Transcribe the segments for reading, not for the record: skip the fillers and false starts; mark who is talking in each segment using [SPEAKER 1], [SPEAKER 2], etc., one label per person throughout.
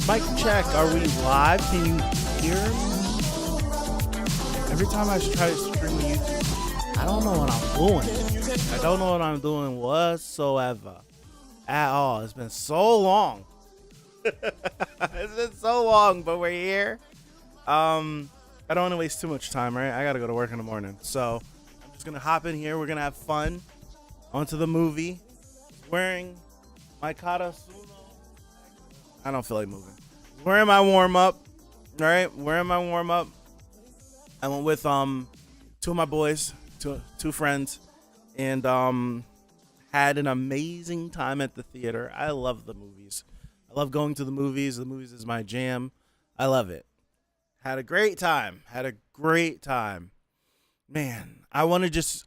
[SPEAKER 1] Mic check. Are we live? Can you hear me? Every time I try to stream to YouTube, I don't know what I'm doing. I don't know what I'm doing whatsoever at all. It's been so long. It's been so long, but we're here. I don't want to waste too much time, right? I got to go to work in the morning. So I'm just going to hop in here. We're going to have fun. Onto the movie. Wearing my Kata Suno. I don't feel like moving. Wearing my warm up, right? Wearing my warm up. I went with two of my boys, two friends, and had an amazing time at the theater. I love the movies. I love going to the movies. The movies is my jam. I love it. Had a great time. Man, I want to just.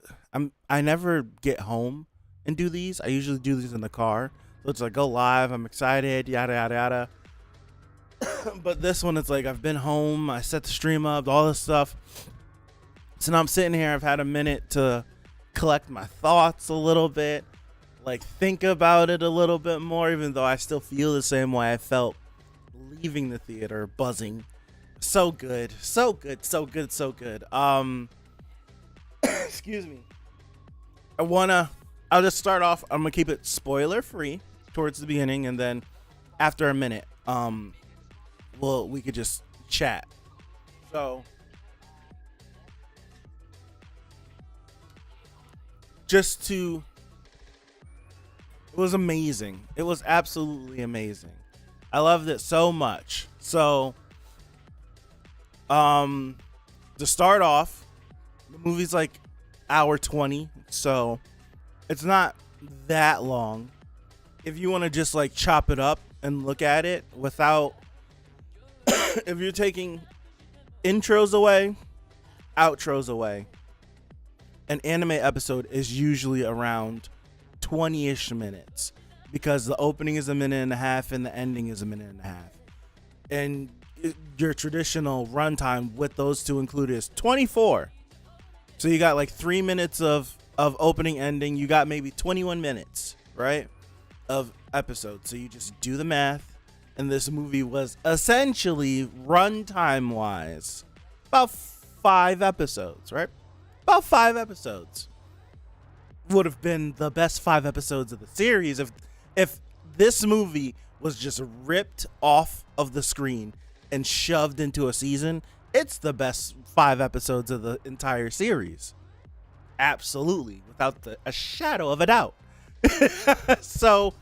[SPEAKER 1] I never get home and do these. I usually do these in the car. So it's like, go live, I'm excited, yada, yada, yada. But this one, it's like, I've been home, I set the stream up, all this stuff. So now I'm sitting here, I've had a minute to collect my thoughts a little bit, like think about it a little bit more, even though I still feel the same way I felt leaving the theater, buzzing. So good. Excuse me. I'll just start off, I'm gonna keep it spoiler free towards the beginning, and then after a minute, we could just chat. So it was amazing. It was absolutely amazing. I loved it so much. So to start off, the movie's like hour 20, so it's not that long. If you want to just like chop it up and look at it without, if you're taking intros away, outros away, an anime episode is usually around 20-ish minutes because the opening is a minute and a half and the ending is a minute and a half. And your traditional runtime with those two included is 24. So you got like 3 minutes of opening, ending. You got maybe 21 minutes, right, of episodes. So you just do the math. And this movie was essentially, runtime wise, about 5 episodes, right? About 5 episodes. Would have been the best 5 episodes of the series if this movie was just ripped off of the screen and shoved into a season. It's the best 5 episodes of the entire series. Absolutely, without a shadow of a doubt. So,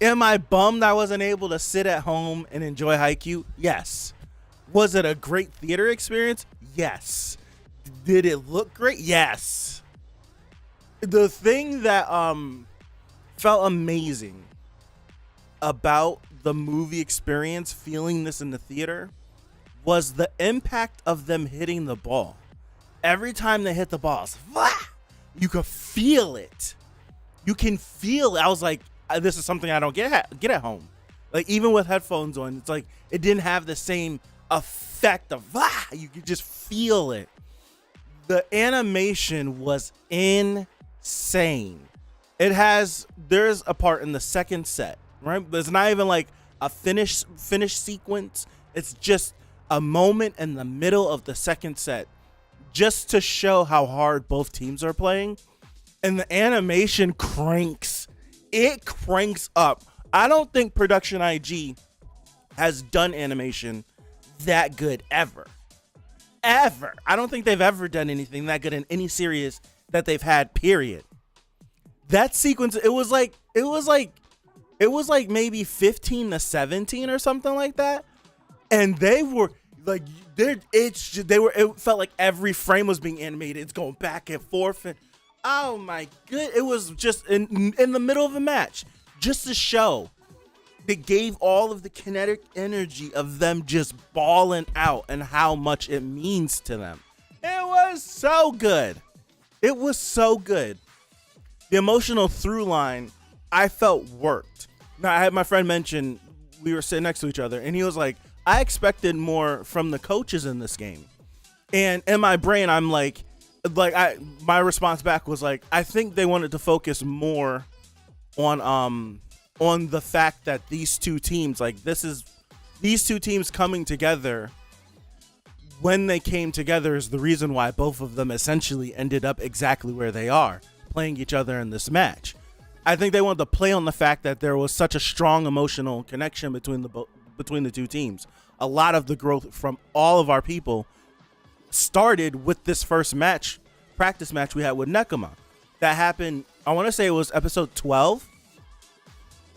[SPEAKER 1] am I bummed I wasn't able to sit at home and enjoy Haikyuu? Yes. Was it a great theater experience? Yes. Did it look great? Yes. The thing that felt amazing about the movie experience, feeling this in the theater, was the impact of them hitting the ball. Every time they hit the ball, you could feel it. You can feel it. I was like, this is something I don't get at home. Like, even with headphones on, it's like it didn't have the same effect of you could just feel it. The animation was insane. There's a part in the second set, right? But it's not even like a finished sequence. It's just a moment in the middle of the second set, just to show how hard both teams are playing. And the animation cranks. It cranks up. I don't think Production IG has done animation that good ever. Ever. I don't think they've ever done anything that good in any series that they've had, period. That sequence, it was like maybe 15 to 17 or something like that. And they were like, it felt like every frame was being animated. It's going back and forth. And oh my good. It was just in the middle of a match, just to show. That gave all of the kinetic energy of them just balling out and how much it means to them. It was so good. It was so good. The emotional through line, I felt worked. Now, I had my friend mention, we were sitting next to each other, and he was like, I expected more from the coaches in this game. And in my brain, I'm like my response back was like, I think they wanted to focus more on the fact that these two teams, these two teams coming together, when they came together is the reason why both of them essentially ended up exactly where they are, playing each other in this match. I think they wanted to play on the fact that there was such a strong emotional connection between the two teams. A lot of the growth from all of our people started with this first practice match we had with Nekoma. That happened, I want to say it was episode 12.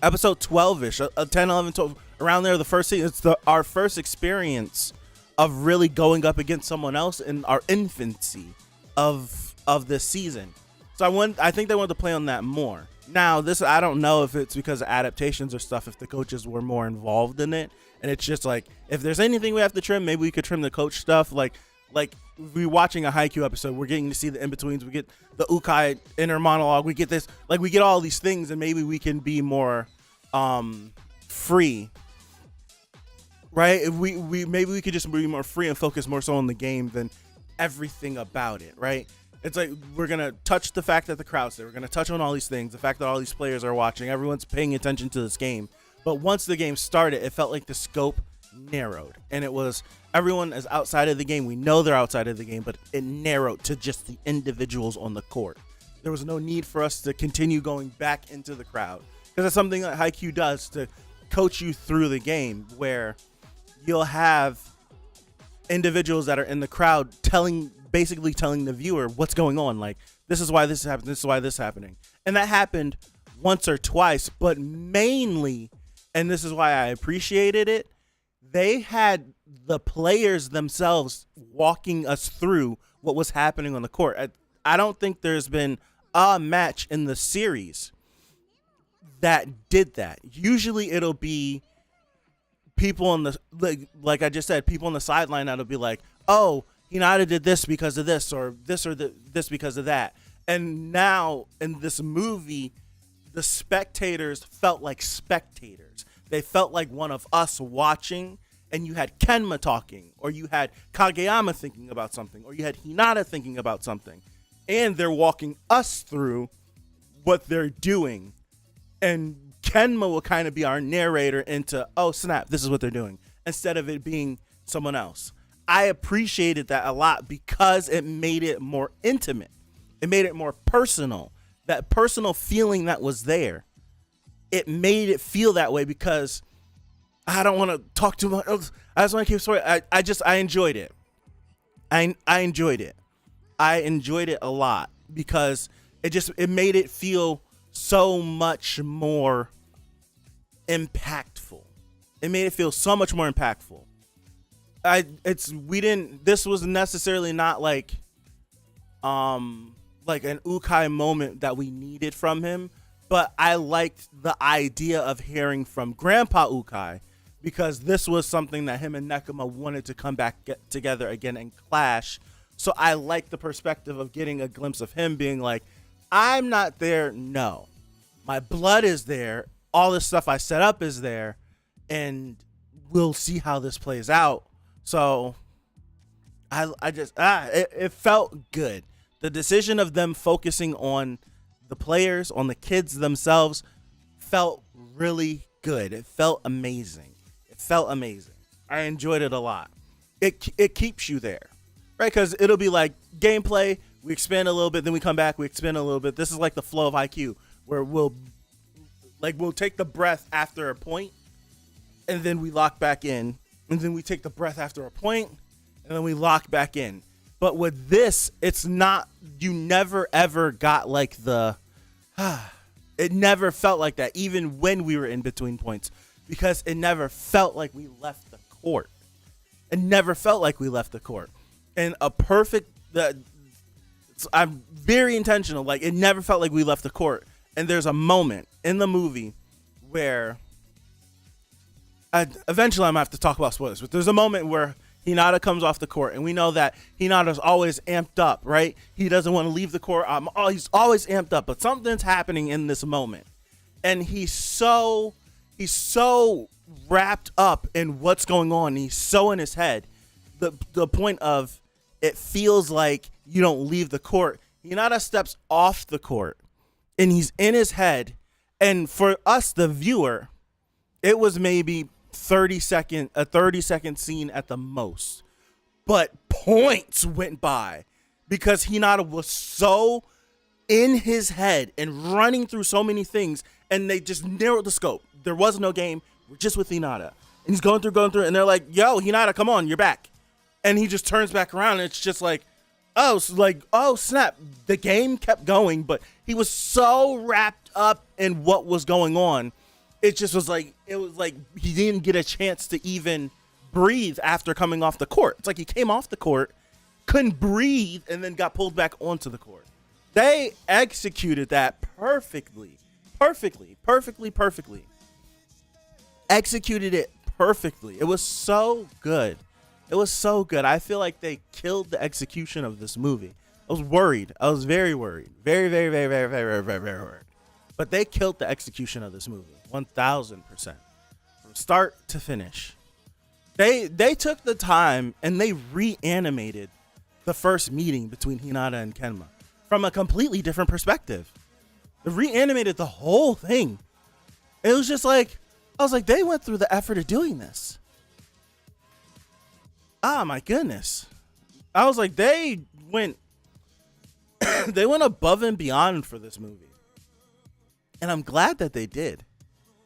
[SPEAKER 1] Episode 12-ish, 10, 11, 12, around there, the first season. It's our first experience of really going up against someone else in our infancy of this season. So I think they wanted to play on that more. Now, I don't know if it's because of adaptations or stuff, if the coaches were more involved in it. And it's just like, if there's anything we have to trim, maybe we could trim the coach stuff. Like if we're watching a Haikyuu episode, we're getting to see the in-betweens. We get the Ukai inner monologue. We get this, we get all these things, and maybe we can be more free, right? If we maybe we could just be more free and focus more so on the game than everything about it, right? It's like we're gonna touch the fact that the crowd's there. We're gonna touch on all these things, the fact that all these players are watching, everyone's paying attention to this game. But once the game started, it felt like the scope narrowed, and it was everyone is outside of the game. We know they're outside of the game, but it narrowed to just the individuals on the court. There was no need for us to continue going back into the crowd. Because that's something that Haikyuu does to coach you through the game, where you'll have individuals that are in the crowd basically telling the viewer what's going on. Like, this is why this is happening. This is why this is happening. And that happened once or twice, but mainly, and this is why I appreciated it, they had the players themselves walking us through what was happening on the court. I don't think there's been a match in the series that did that. Usually it'll be people on the, like I just said, people on the sideline that'll be like, oh, Hinata did this because of this, or this because of that. And now in this movie, the spectators felt like spectators. They felt like one of us watching, and you had Kenma talking, or you had Kageyama thinking about something, or you had Hinata thinking about something. And they're walking us through what they're doing. And Kenma will kind of be our narrator into, oh, snap, this is what they're doing, instead of it being someone else. I appreciated that a lot because it made it more intimate. It made it more personal. That personal feeling that was there, it made it feel that way because I don't want to talk too much. I just want to keep story. I enjoyed it. I enjoyed it. I enjoyed it a lot because it made it feel so much more impactful. It made it feel so much more impactful. This was necessarily not like an Ukai moment that we needed from him, but I liked the idea of hearing from Grandpa Ukai because this was something that him and Nekoma wanted to come back get together again and clash. So I liked the perspective of getting a glimpse of him being like, I'm not there. No, my blood is there. All this stuff I set up is there, and we'll see how this plays out. So it felt good. The decision of them focusing on the players, on the kids themselves, felt really good. It felt amazing. I enjoyed it a lot. It keeps you there, right? Because it'll be like gameplay, we expand a little bit, then we come back, we expand a little bit. This is like the flow of Haikyuu, where we'll take the breath after a point, and then we lock back in, and then we take the breath after a point, and then we lock back in. But with this, it's not, you never ever got like it never felt like that, even when we were in between points, because it never felt like we left the court. It never felt like we left the court. And I'm very intentional. Like, it never felt like we left the court. And there's a moment in the movie where, eventually I'm going to have to talk about spoilers, but there's a moment where Hinata comes off the court, and we know that Hinata's always amped up, right? He doesn't want to leave the court. He's always amped up, but something's happening in this moment. And he's so wrapped up in what's going on. He's so in his head. The point of, it feels like you don't leave the court. Hinata steps off the court, and he's in his head. And for us, the viewer, it was maybe a 30-second scene at the most. But points went by because Hinata was so in his head and running through so many things, and they just narrowed the scope. There was no game. We're just with Hinata. And he's going through, and they're like, yo, Hinata, come on, you're back. And he just turns back around, and it's just like, oh snap. The game kept going, but he was so wrapped up in what was going on. It was like he didn't get a chance to even breathe after coming off the court. It's like he came off the court, couldn't breathe, and then got pulled back onto the court. They executed that perfectly. Executed it perfectly. It was so good. I feel like they killed the execution of this movie. I was worried. I was very worried. Very, very, very, very, very, very, very worried. But they killed the execution of this movie. 1,000%. From start to finish. They took the time and they reanimated the first meeting between Hinata and Kenma from a completely different perspective. They reanimated the whole thing. It was just like, I was like, they went through the effort of doing this. Ah, my goodness. I was like, they went above and beyond for this movie. And I'm glad that they did,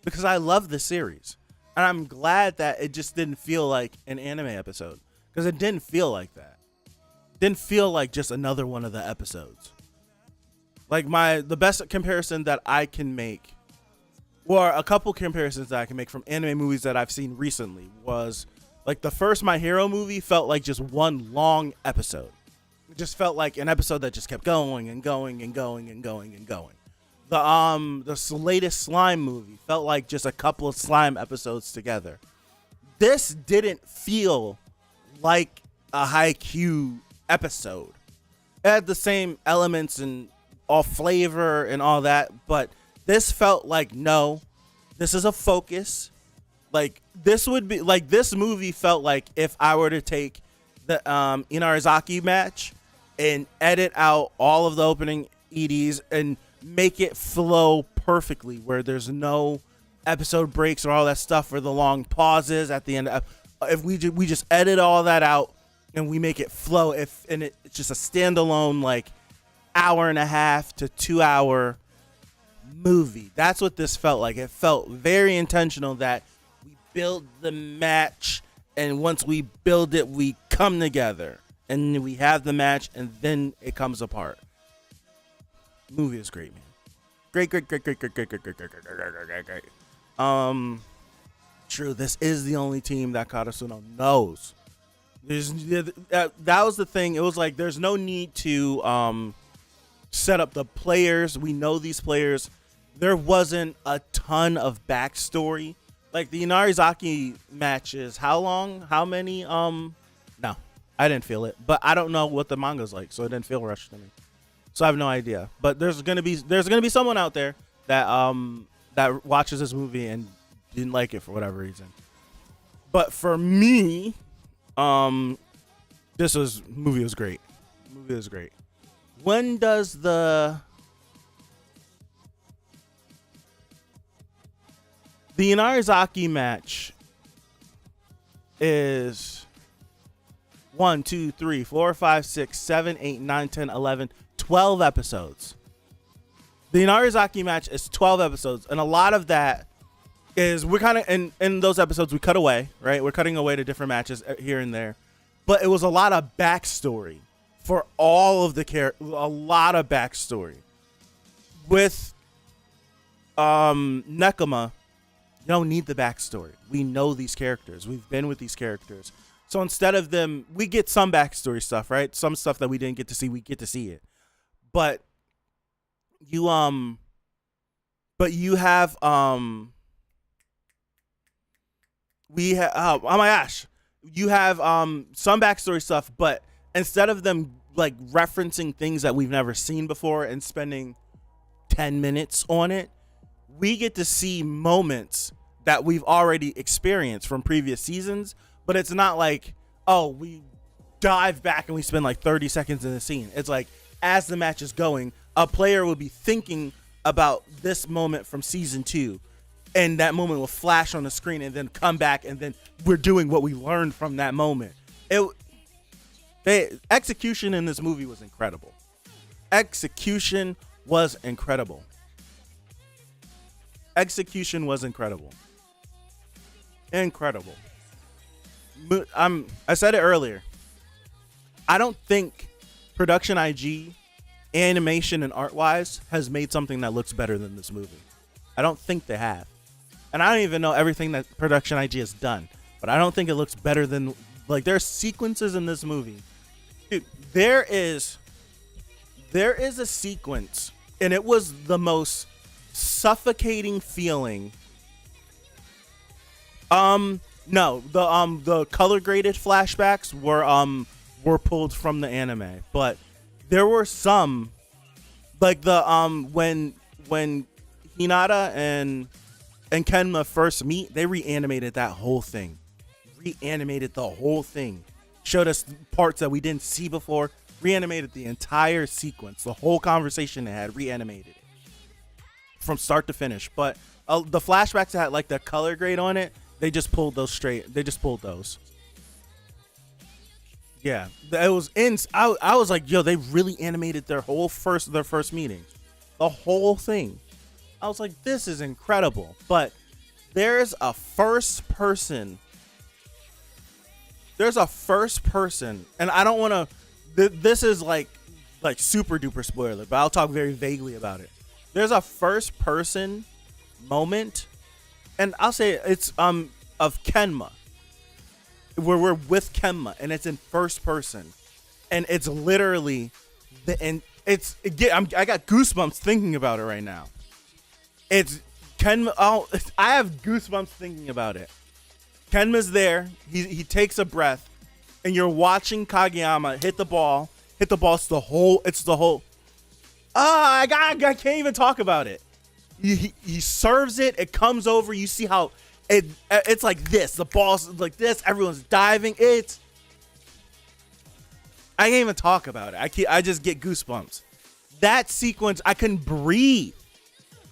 [SPEAKER 1] because I love this series. And I'm glad that it just didn't feel like an anime episode, because it didn't feel like that. It didn't feel like just another one of the episodes. Like the best comparison that I can make, or a couple comparisons that I can make from anime movies that I've seen recently, was like the first My Hero movie felt like just one long episode. It just felt like an episode that just kept going and going and going and going and going. The latest Slime movie felt like just a couple of Slime episodes together. This didn't feel like a Haikyuu episode. It had the same elements and all flavor and all that, but this felt like, no, this is a focus. Like, this would be like, this movie felt like if I were to take the Inarizaki match and edit out all of the opening EDs and make it flow perfectly, where there's no episode breaks or all that stuff, or the long pauses at the end. If we just edit all that out and we make it flow, it's just a standalone like hour and a half to 2 hour movie. That's what this felt like. It felt very intentional that we build the match, and once we build it, we come together and we have the match, and then it comes apart. Movie is great, man. Great. True, this is the only team that Karasuno knows. That was the thing. It was like, there's no need to set up the players. We know these players. There wasn't a ton of backstory. Like the Inarizaki matches, how long? How many? No, I didn't feel it. But I don't know what the manga's like, so it didn't feel rushed to me. So I have no idea. But there's gonna be someone out there that that watches this movie and didn't like it for whatever reason. But for me, movie was great. Movie was great. When does the Inarizaki match is 1, 2, 3, 4, 5, 6, 7, 8, 9, 10, 11, 12 episodes. The Inarizaki match is 12 episodes, and a lot of that is we're kind of in those episodes we cut away, right? We're cutting away to different matches here and there, but it was a lot of backstory for all of the a lot of backstory with Nekoma. You don't need the backstory. We know these characters. We've been with these characters. So instead of them, we get some backstory stuff, right? Some stuff that we didn't get to see, we get to see it. But you have oh my gosh. You have some backstory stuff, but instead of them like referencing things that we've never seen before and spending 10 minutes on it, we get to see moments that we've already experienced from previous seasons, but it's not like, oh, we dive back and we spend like 30 seconds in the scene. It's like, as the match is going, a player will be thinking about this moment from season 2, and that moment will flash on the screen and then come back, and then we're doing what we learned from that moment. Execution in this movie was incredible. Execution was incredible. Execution was incredible. Incredible. I said it earlier. I don't think Production IG, animation and art-wise, has made something that looks better than this movie. I don't think they have. And I don't even know everything that Production IG has done, but I don't think it looks better than, like, there's sequences in this movie. Dude, there is a sequence, and it was the most suffocating feeling. No, the color graded flashbacks were pulled from the anime, but there were some, like the when Hinata and Kenma first meet, they reanimated that whole thing. Reanimated the whole thing. Showed us parts that we didn't see before. Reanimated the entire sequence. The whole conversation they had, reanimated it from start to finish. But the flashbacks that had like the color grade on it, they just pulled those straight. They just pulled those. Yeah, it was I was like, yo, they really animated their first meeting, the whole thing. I was like, this is incredible. But there's a first person, and I don't want to. This is like super duper spoiler, but I'll talk very vaguely about it. There's a first person moment, and I'll say it's of Kenma, where we're with Kenma, and it's in first person, and it's literally I got goosebumps thinking about it right now. It's Kenma. Oh, I have goosebumps thinking about it. Kenma's there. He takes a breath, and you're watching Kageyama hit the ball. It's the whole. I can't even talk about it. He serves it. It comes over. You see how it's like this. The ball's like this. Everyone's diving. I can't even talk about it. I just get goosebumps. That sequence, I couldn't breathe.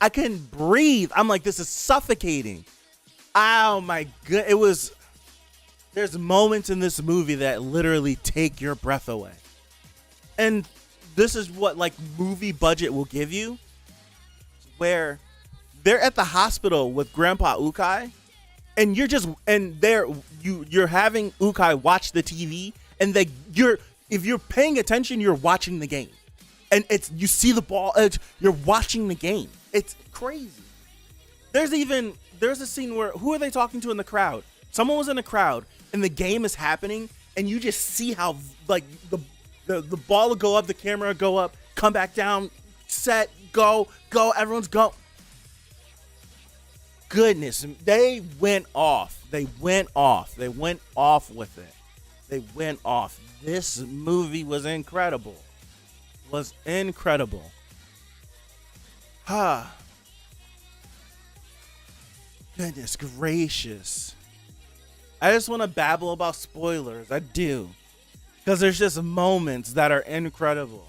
[SPEAKER 1] I'm like, this is suffocating. Oh my god. There's moments in this movie that literally take your breath away. And this is what like movie budget will give you, where they're at the hospital with Grandpa Ukai, and you're having Ukai watch the TV, and if you're paying attention, you're watching the game. And you see the ball, you're watching the game. It's crazy. There's a scene where, who are they talking to in the crowd? Someone was in the crowd, and the game is happening, and you just see how like the ball will go up, the camera will go up, come back down, set, go, everyone's go. Goodness, they went off with it. They went off. This movie was incredible. Goodness gracious. I just want to babble about spoilers. I do. Because there's just moments that are incredible.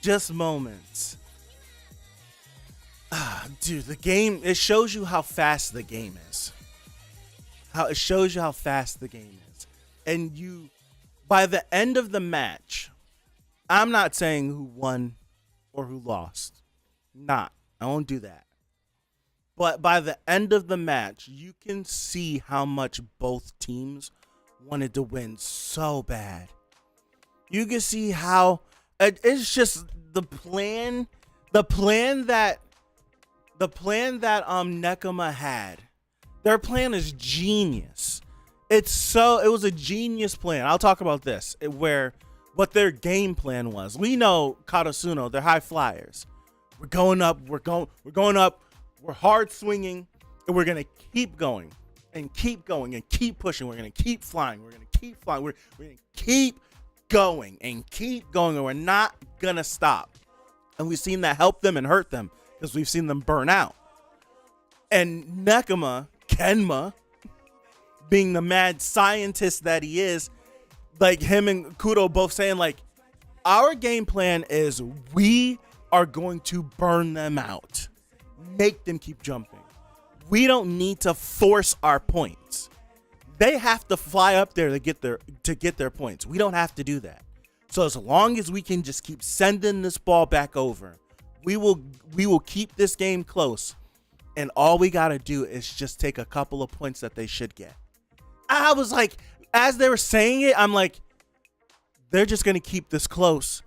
[SPEAKER 1] Just moments. Dude, the game, it shows you how fast the game is. And by the end of the match, I'm not saying who won or who lost. I won't do that. But by the end of the match, you can see how much both teams wanted to win so bad. You can see how it's just the plan that Nekoma had. Their plan is genius. It was a genius plan. I'll talk about this, where what their game plan was. We know Karasuno, they're high flyers. We're going up, we're going up, we're hard swinging, and we're gonna keep going and keep going and keep pushing. We're gonna keep flying, we're gonna keep flying, we're gonna keep going and keep going, and we're not gonna stop. And we've seen that help them and hurt them, because we've seen them burn out. And Kenma, being the mad scientist that he is, like him and Kudo both saying, like, our game plan is we are going to burn them out. Make them keep jumping. We don't need to force our points. They have to fly up there to get their points. We don't have to do that. So as long as we can just keep sending this ball back over, we will keep this game close. And all we got to do is just take a couple of points that they should get. I was like, as they were saying it, I'm like, they're just going to keep this close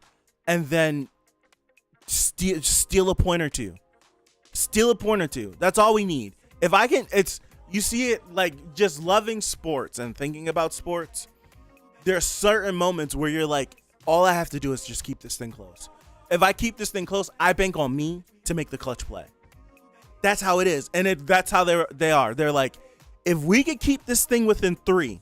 [SPEAKER 1] and then steal a point or two. Steal a point or two. That's all we need. If I can, you see it, like, just loving sports and thinking about sports. There are certain moments where you're like, all I have to do is just keep this thing close. If I keep this thing close, I bank on me to make the clutch play. That's how it is. And that's how they are. They're like, if we could keep this thing within 3,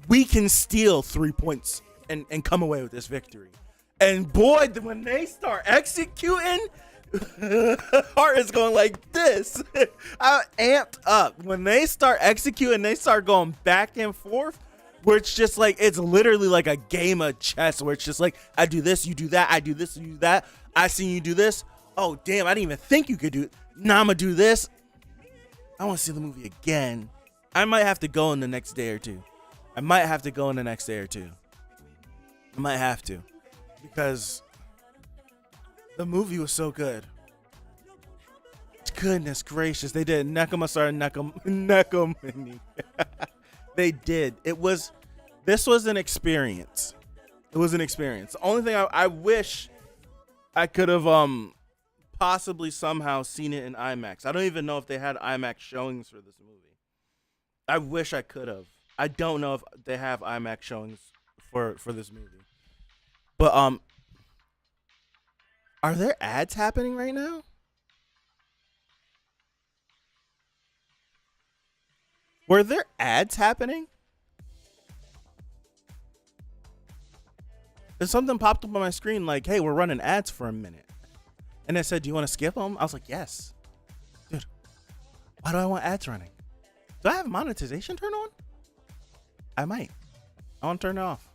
[SPEAKER 1] we can steal 3 points and come away with this victory. And boy, when they start executing, heart is going like this. I'm amped up. When they start executing, they start going back and forth, where it's just like, it's literally like a game of chess, where it's just like, I do this, you do that, I do this, you do that. I seen you do this. Oh, damn, I didn't even think you could do it. Now I'm going to do this. I want to see the movie again. I might have to go in the next day or two. I might have to. Because the movie was so good. Goodness gracious. They did. Nekoma started Nekomini. They did. This was an experience. It was an experience. The only thing I wish I could have possibly somehow seen it in IMAX. I don't even know if they had IMAX showings for this movie. I wish I could have. I don't know if they have IMAX showings for this movie. But are there ads happening right now? Were there ads happening? And something popped up on my screen like, hey, we're running ads for a minute. And it said, do you want to skip them? I was like, yes. Dude, why do I want ads running? Do I have monetization turned on? I might. I want to turn it off.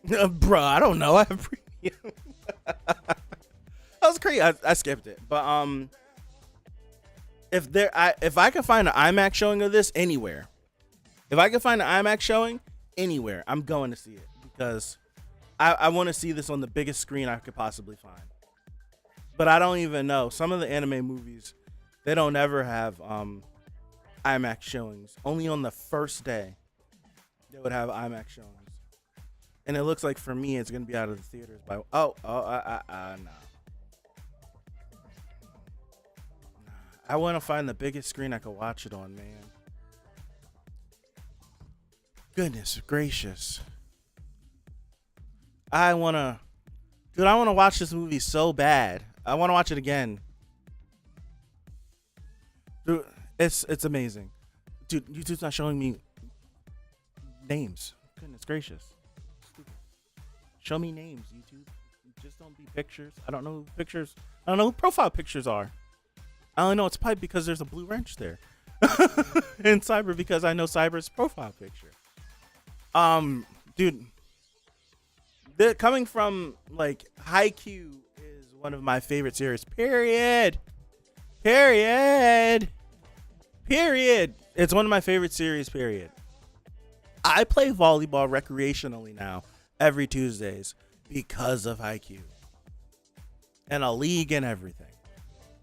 [SPEAKER 1] Bro, I don't know. I have premium. That was crazy. I skipped it. But if I can find an IMAX showing of this anywhere, I'm going to see it, because I want to see this on the biggest screen I could possibly find. But I don't even know. Some of the anime movies, they don't ever have IMAX showings. Only on the first day they would have IMAX showings. And it looks like for me it's going to be out of the theaters by no. I want to find the biggest screen I could watch it on, man. Goodness gracious. I want to watch this movie so bad. I want to watch it again. Dude, it's amazing. Dude, YouTube's not showing me names. Goodness gracious. Show me names, YouTube. Just don't be pictures. I don't know who profile pictures are. I only know it's Pipe because there's a blue wrench there. And Cyber because I know Cyber's profile picture. Dude, coming from like Haikyuu is one of my favorite series. Period. It's one of my favorite series. Period. I play volleyball recreationally now every Tuesdays because of Haikyuu. and a league and everything.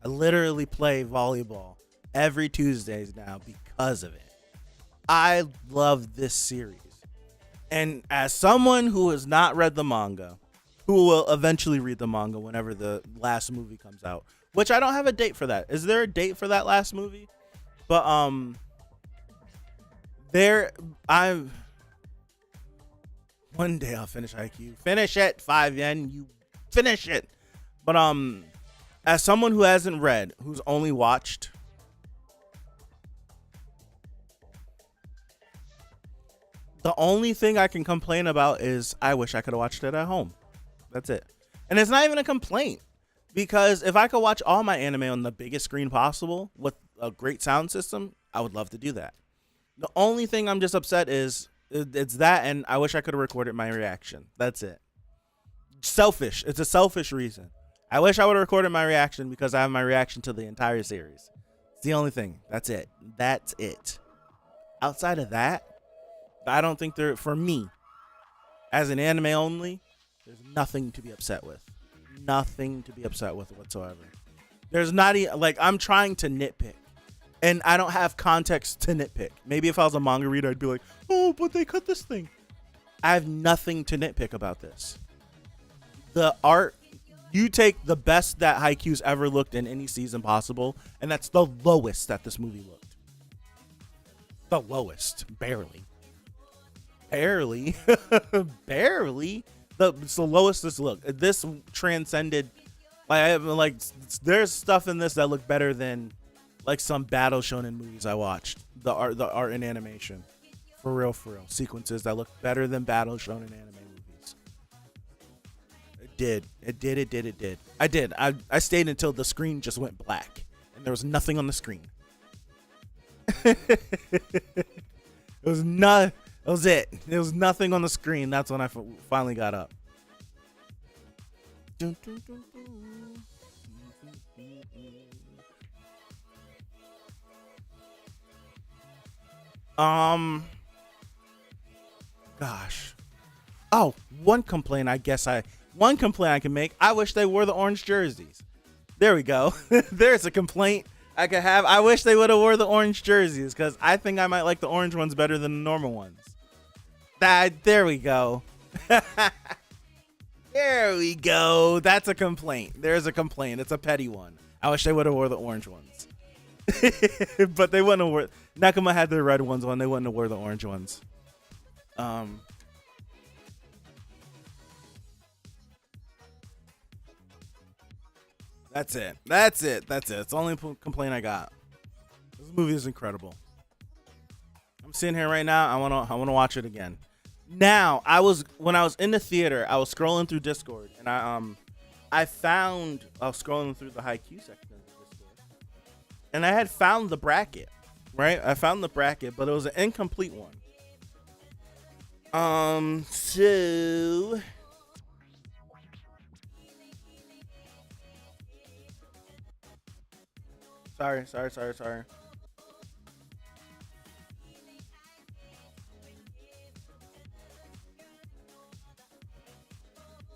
[SPEAKER 1] I literally play volleyball every Tuesdays now because of it. I love this series. And as someone who has not read the manga, who will eventually read the manga whenever the last movie comes out, which I don't have a date for that. Is there a date for that last movie? But one day I'll finish Haikyuu. Finish it, 5 yen. You finish it. But as someone who hasn't read, who's only watched, the only thing I can complain about is I wish I could have watched it at home. That's it. And it's not even a complaint, because if I could watch all my anime on the biggest screen possible with a great sound system, I would love to do that. The only thing I'm just upset is it's that, and I wish I could have recorded my reaction. That's it. Selfish. It's a selfish reason. I wish I would have recorded my reaction because I have my reaction to the entire series. It's the only thing. That's it. That's it. Outside of that, I don't think for me, as an anime only, there's nothing to be upset with. Nothing to be upset with whatsoever. There's not even, like, I'm trying to nitpick, and I don't have context to nitpick. Maybe if I was a manga reader, I'd be like, oh, but they cut this thing. I have nothing to nitpick about this. The art, you take the best that Haikyuu's ever looked in any season possible, and that's the lowest that this movie looked. The lowest. Barely. Barely. Barely. It's the lowest this looked. This transcended, like there's stuff in this that looked better than like some battle shonen movies I watched. The art and animation. For real. Sequences that look better than battle shonen anime movies. It did. I stayed until the screen just went black and there was nothing on the screen. That was it. There was nothing on the screen. That's when I finally got up. Gosh. Oh, one complaint I can make. I wish they wore the orange jerseys. There we go. There's a complaint I could have. I wish they would have wore the orange jerseys, because I think I might like the orange ones better than the normal ones. There we go. There we go. That's a complaint. There's a complaint. It's a petty one. I wish they would have wore the orange ones. But they wouldn't have wore. Nakama had the red ones on. They wouldn't have wore the orange ones. That's it. It's the only complaint I got. This movie is incredible. I'm sitting here right now. I wanna watch it again. Now, when I was in the theater, I was scrolling through Discord, and I was scrolling through the Haikyuu section of the Discord, and I had found the bracket. Right? I found the bracket, but it was an incomplete one. So Sorry.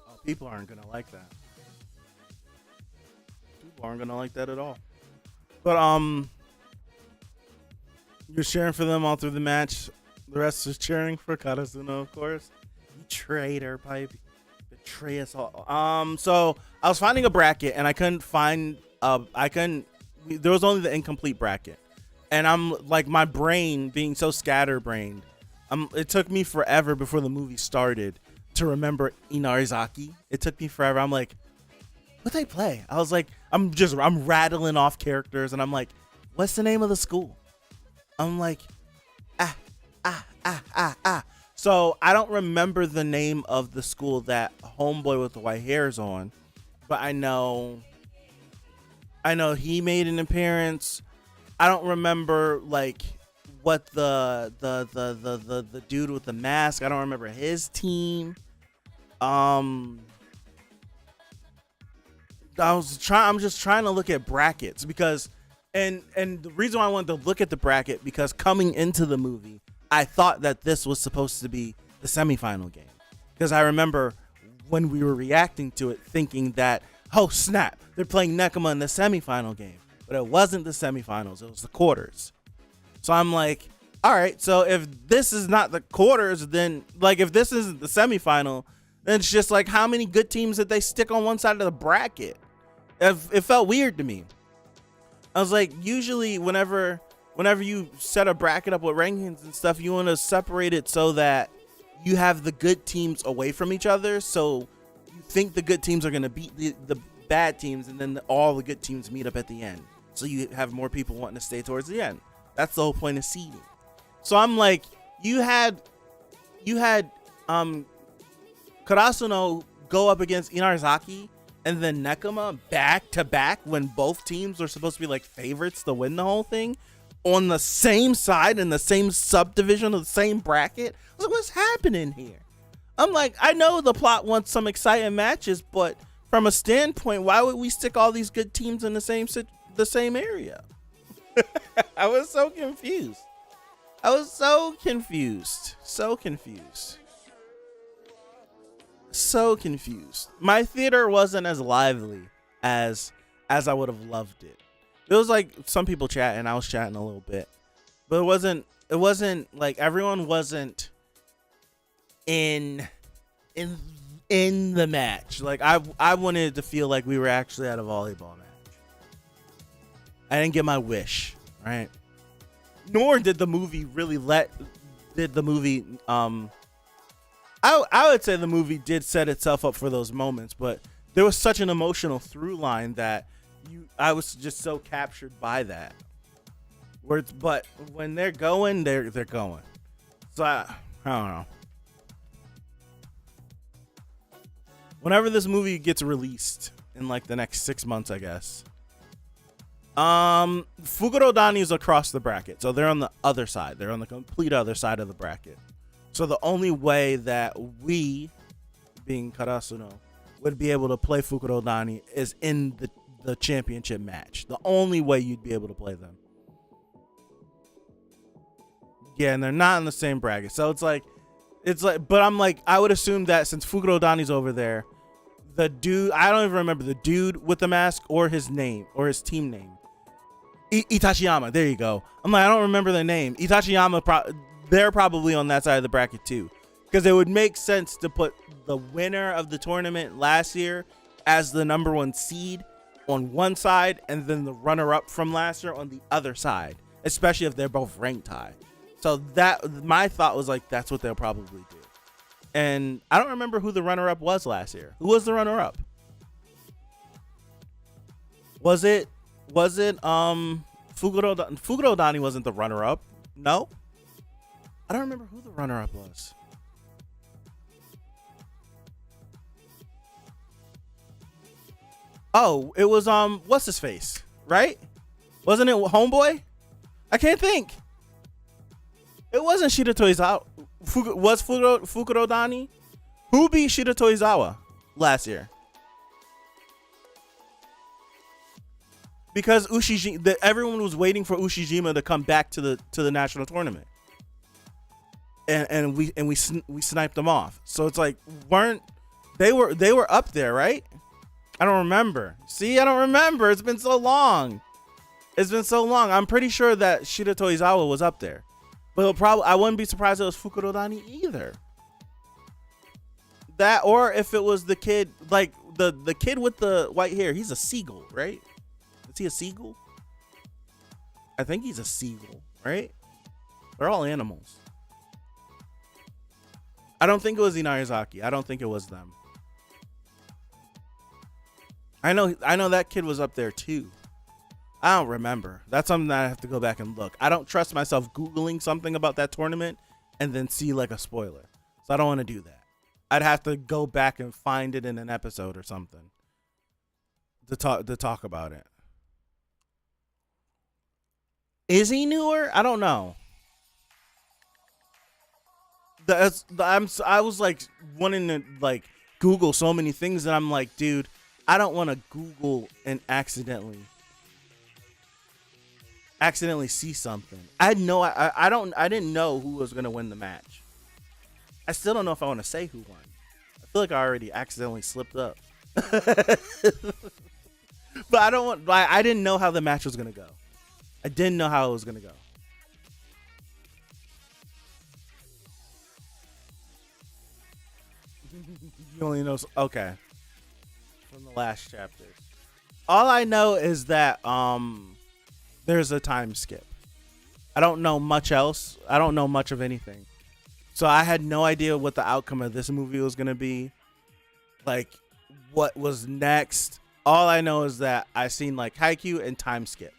[SPEAKER 1] Oh, people aren't gonna like that. People aren't gonna like that at all. But you're cheering for them all through the match. The rest is cheering for Karasuno, of course. You traitor, pipe. Betray us all. So I was finding a bracket, and I couldn't find. There was only the incomplete bracket, and I'm like, my brain being so scatterbrained. It took me forever before the movie started to remember Inarizaki. It took me forever. I'm like, what they play? I was like, I'm rattling off characters, and I'm like, what's the name of the school? I'm like, So I don't remember the name of the school that homeboy with the white hair is on, but I know he made an appearance. I don't remember like what the dude with the mask. I don't remember his team. I'm just trying to look at brackets because and the reason why I wanted to look at the bracket, because coming into the movie, I thought that this was supposed to be the semifinal game, because I remember when we were reacting to it thinking that oh snap, they're playing Nekoma in the semifinal game. But it wasn't the semifinals, it was the quarters. So I'm like, all right, so if this is not the quarters, then like if this isn't the semifinal, then it's just like how many good teams did they stick on one side of the bracket? It felt weird to me. I was like, usually whenever you set a bracket up with rankings and stuff, you want to separate it so that you have the good teams away from each other. So you think the good teams are going to beat the bad teams, and then all the good teams meet up at the end. So you have more people wanting to stay towards the end. That's the whole point of seeding. So I'm like, you had Karasuno go up against Inarizaki and then Nekoma back to back when both teams were supposed to be like favorites to win the whole thing on the same side in the same subdivision of the same bracket. I was like, what's happening here? I'm like, I know the plot wants some exciting matches, but from a standpoint, why would we stick all these good teams in the same area? I was so confused. So confused. My theater wasn't as lively as I would have loved it. It was like some people chatting, I was chatting a little bit, but it wasn't like everyone wasn't in the match. Like I wanted to feel like we were actually at a volleyball match. I didn't get my wish, right? Nor did the movie really I would say the movie did set itself up for those moments, but there was such an emotional through line that I was just so captured by that. But when they're going, they're going. So I don't know. Whenever this movie gets released in like the next 6 months, I guess. Fukuro Dani is across the bracket, so they're on the other side. They're on the complete other side of the bracket. So the only way that we, being Karasuno, would be able to play Fukuro Dani is in the championship match. The only way you'd be able to play them. Yeah, and they're not in the same bracket. So it's like, but I'm like, I would assume that since Fukuro Dani's over there, the dude, I don't even remember the dude with the mask or his name or his team name. Itachiyama, there you go. I'm like, I don't remember the name. Itachiyama, they're probably on that side of the bracket too, because it would make sense to put the winner of the tournament last year as the number 1 seed on one side, and then the runner-up from last year on the other side, especially if they're both ranked high. So that, my thought was like, that's what they'll probably do. And I don't remember who the runner-up was last year. Who was the runner-up? Was it Fukuro Dani wasn't the runner-up? No? I don't remember who the runner-up was. Oh, it was what's his face, right? Wasn't it Homeboy? I can't think. It wasn't Shida Toizawa. Was Fukuro Dani? Who beat Shida Toizawa last year? Because everyone was waiting for Ushijima to come back to the national tournament, and we sniped them off. So it's like, they were up there, right? I don't remember. See, I don't remember. It's been so long. I'm pretty sure that Shida Toizawa was up there, but I wouldn't be surprised if it was Fukuro Dani either. That, or if it was the kid, like the kid with the white hair. He's a seagull, right? Is he a seagull? I think he's a seagull, right? They're all animals. I don't think it was Inarizaki. I don't think it was them. I know that kid was up there too. I don't remember. That's something that I have to go back and look. I don't trust myself Googling something about that tournament and then see like a spoiler. So I don't want to do that. I'd have to go back and find it in an episode or something to talk about it. Is he newer? I don't know. I was like wanting to like Google so many things, and I'm like, dude, I don't want to Google and accidentally see something. I didn't know who was gonna win the match. I still don't know if I want to say who won. I feel like I already accidentally slipped up. But I don't want. I didn't know how the match was gonna go. I didn't know how it was gonna go. You only know. Okay. From the last chapter. All I know is that there's a time skip. I don't know much else. I don't know much of anything. So I had no idea what the outcome of this movie was gonna be. Like, what was next. All I know is that I seen like Haikyuu and time skip.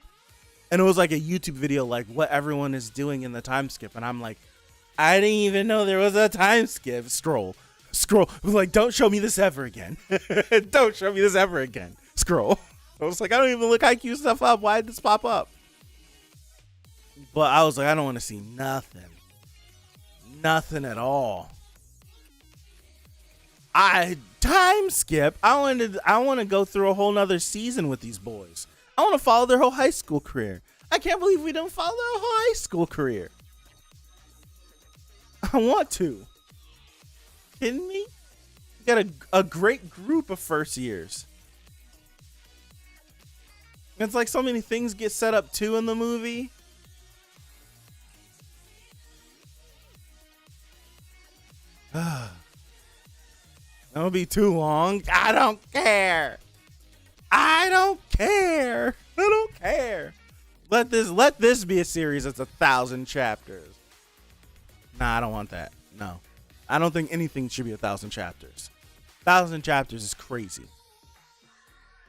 [SPEAKER 1] And it was like a YouTube video like what everyone is doing in the time skip. And I'm like, I didn't even know there was a time skip. Scroll. Like, don't show me this ever again. Don't show me this ever again. Scroll. I was like, I don't even look Haikyuu stuff up. Why did this pop up? But I was like, I don't want to see nothing. Nothing at all. Time skip. I want to go through a whole nother season with these boys. I want to follow their whole high school career. I can't believe we didn't follow their whole high school career. I want to. Kidding me? You got a great group of first years. It's like so many things get set up too in the movie. That'll be too long. I don't care. I don't care. I don't care. Let this be a series that's 1,000 chapters. Nah, I don't want that. No. I don't think anything should be 1,000 chapters. 1,000 chapters is crazy.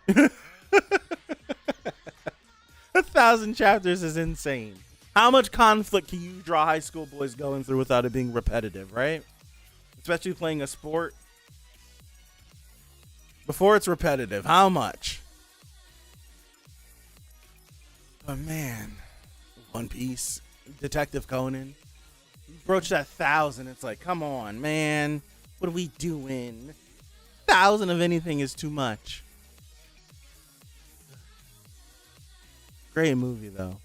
[SPEAKER 1] 1,000 chapters is insane. How much conflict can you draw high school boys going through without it being repetitive, right? Especially playing a sport. Before it's repetitive, how much? But man, One Piece, Detective Conan, you broach that 1,000. It's like, come on, man. What are we doing? 1,000 of anything is too much. Great movie, though.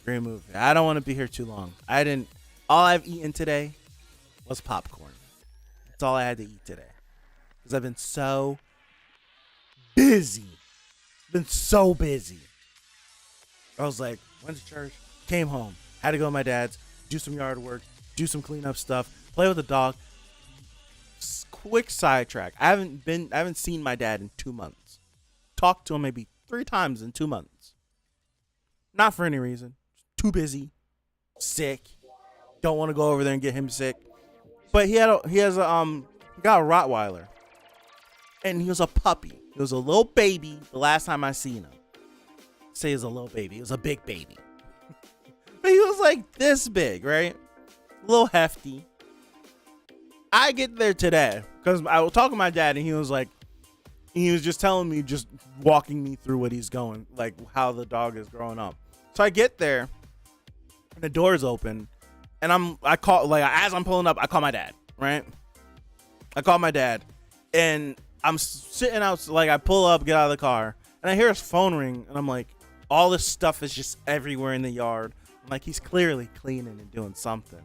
[SPEAKER 1] Great movie. I don't want to be here too long. All I've eaten today was popcorn. That's all I had to eat today. Because I've been so busy. Been so busy. I was like, went to church, came home, had to go to my dad's, do some yard work, do some cleanup stuff, play with the dog. Quick sidetrack. I haven't seen my dad in 2 months. Talked to him maybe 3 times in 2 months. Not for any reason. Too busy. Sick. Don't want to go over there and get him sick. But he got a Rottweiler. And he was a puppy. He was a little baby the last time I seen him. Say he was a little baby. He was a big baby. But he was like this big, right? A little hefty. I get there today because I was talking to my dad and he was just telling me, just walking me through what he's going, like how the dog is growing up. So I get there and the door's open and as I'm pulling up, I call my dad, right? I call my dad and I'm sitting out, like I pull up, get out of the car and I hear his phone ring and I'm like, all this stuff is just everywhere in the yard. I'm like, he's clearly cleaning and doing something.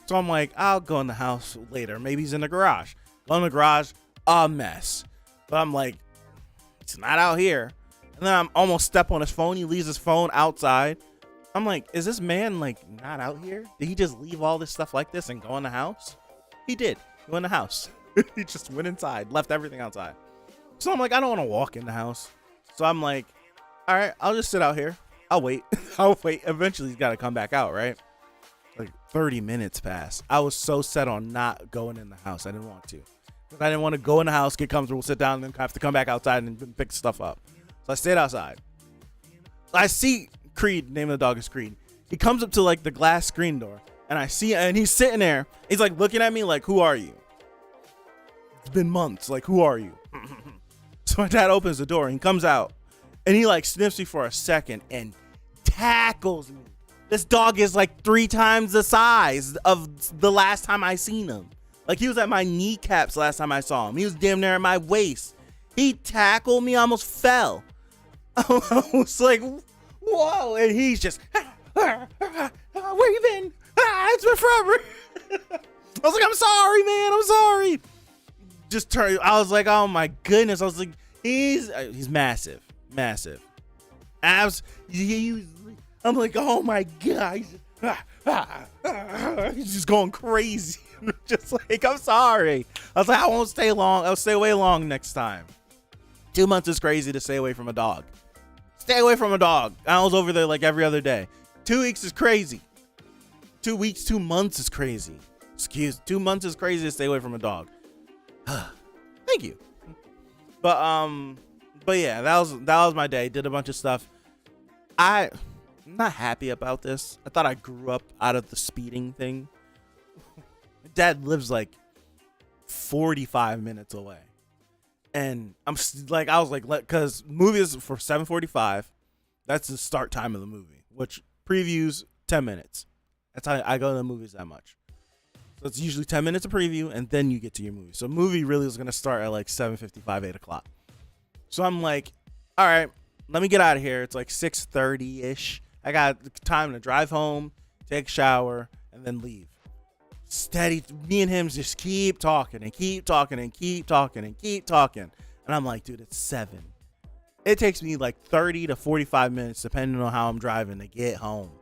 [SPEAKER 1] So I'm like, I'll go in the house later. Maybe he's in the garage. Go in the garage, a mess. But I'm like, it's not out here. And then I'm almost step on his phone. He leaves his phone outside. I'm like, is this man like not out here? Did he just leave all this stuff like this and go in the house? He did. He went in the house. He just went inside, left everything outside. So I'm like, I don't want to walk in the house. So I'm like, all right, I'll just sit out here. I'll wait. I'll wait. Eventually he's got to come back out, right? Like 30 minutes passed. I was so set on not going in the house. I didn't want to. I didn't want to go in the house, get comfortable, sit down, and then have to come back outside and pick stuff up. So I stayed outside. I see Creed, name of the dog is Creed. He comes up to like the glass screen door, and I see, and he's sitting there. He's like looking at me like, who are you? It's been months. Like, who are you? So my dad opens the door and he comes out, and he like sniffs me for a second and tackles me. This dog is like 3 times the size of the last time I seen him. Like he was at my kneecaps last time I saw him. He was damn near at my waist. He tackled me, I almost fell. I was like, whoa. And he's just, where you been? It's been forever. I was like, I'm sorry, man. I'm sorry. just turned. I was like, oh my goodness. I was like, he's massive, massive. I'm like, oh my god. He's just going crazy. Just like, I'm sorry. I was like, I won't stay long. I'll stay away long next time. 2 months is crazy to stay away from a dog. Stay away from a dog. I was over there like every other day. 2 weeks is crazy. 2 weeks, 2 months is crazy. 2 months is crazy to stay away from a dog. Thank you. But yeah, that was my day. Did a bunch of stuff. I'm not happy about this. I thought I grew up out of the speeding thing. My dad lives like 45 minutes away. And I was like, because movies for 7:45, that's the start time of the movie, which previews 10 minutes. That's how I go to the movies that much. So it's usually 10 minutes of preview, and then you get to your movie. So movie really was going to start at like 7:55, 8 o'clock. So I'm like, all right, let me get out of here. It's like 6:30-ish. I got time to drive home, take a shower, and then leave. Steady, me and him just keep talking and keep talking and keep talking and keep talking. And I'm like, dude, it's 7. It takes me like 30 to 45 minutes, depending on how I'm driving, to get home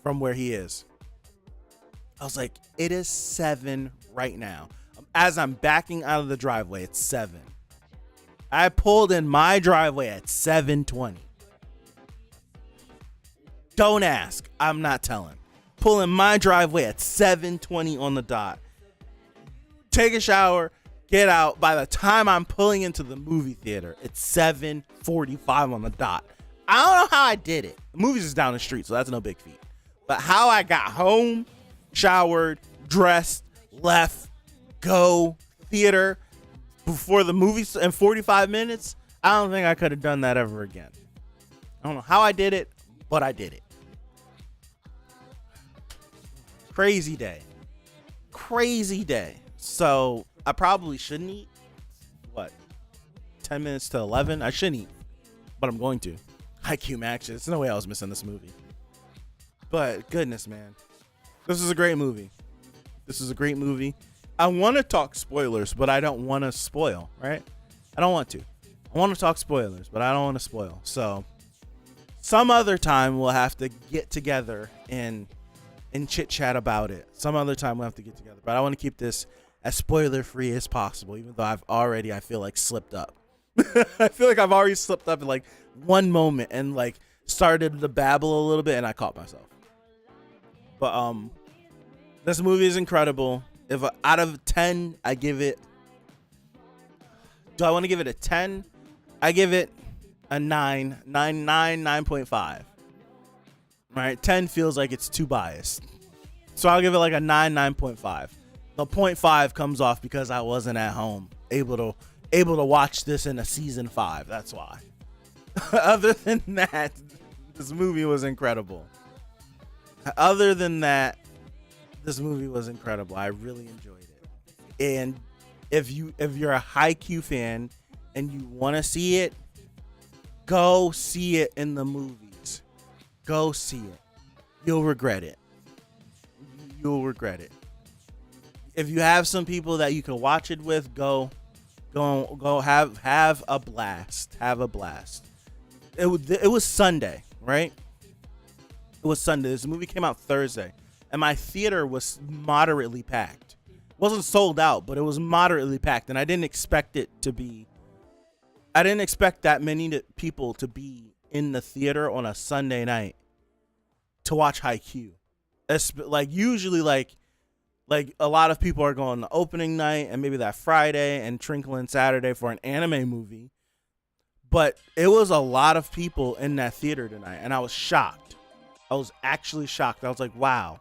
[SPEAKER 1] from where he is. I was like, it is 7 right now. As I'm backing out of the driveway, it's 7. I pulled in my driveway at 7:20. Don't ask. I'm not telling. Pulling my driveway at 7:20 on the dot. Take a shower, get out. By the time I'm pulling into the movie theater, it's 7:45 on the dot. I don't know how I did it. The movie's just down the street, so that's no big feat. But how I got home, showered, dressed, left, go, theater, before the movie in 45 minutes, I don't think I could have done that ever again. I don't know how I did it, but I did it. Crazy day. Crazy day. So I probably shouldn't eat. What? 10 minutes to 11? I shouldn't eat, but I'm going to. Haikyuu Max. There's no way I was missing this movie. But goodness, man. This is a great movie. This is a great movie. I want to talk spoilers, but I don't want to spoil, right? I don't want to. I want to talk spoilers, but I don't want to spoil. So some other time we'll have to get together and chit chat about it. Some other time we'll have to get together. But I want to keep this as spoiler free as possible, even though I feel like slipped up. I feel like I've already slipped up in like one moment and like started to babble a little bit and I caught myself. But this movie is incredible. If out of 10, I give it. Do I want to give it a 10? I give it a 9.5. Right, 10 feels like it's too biased, so I'll give it like a 9.5. The 0.5 comes off because I wasn't at home able to watch this in a season 5. That's why. Other than that, this movie was incredible. Other than that, this movie was incredible. I really enjoyed it. And if you're a Haikyuu fan and you want to see it, go see it in the movies. Go see it. You'll regret it. You'll regret it. If you have some people that you can watch it with, go have a blast. Have a blast. It was Sunday, right? It was Sunday. This movie came out Thursday, and my theater was moderately packed. It wasn't sold out, but it was moderately packed, and I didn't expect it to be. I didn't expect that many people to be in the theater on a Sunday night to watch Haikyuu. Like usually, like a lot of people are going to opening night and maybe that Friday and Trinkling Saturday for an anime movie. But it was a lot of people in that theater tonight, and I was shocked. I was actually shocked. I was like, wow.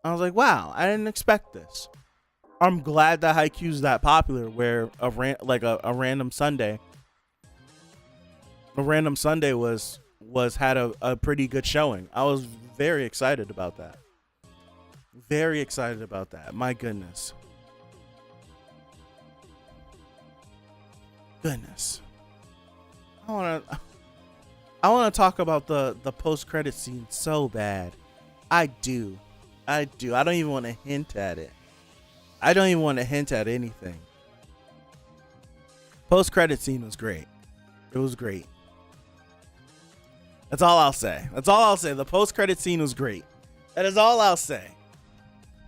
[SPEAKER 1] I didn't expect this. I'm glad that Haikyuu's that popular where a random Sunday had a pretty good showing. I was very excited about that. Very excited about that. My goodness. I want to talk about the post-credit scene so bad. I do. I don't even want to hint at it. I don't even want to hint at anything. Post credit scene was great. It was great. That's all I'll say. That's all I'll say. The post credit scene was great. That is all I'll say.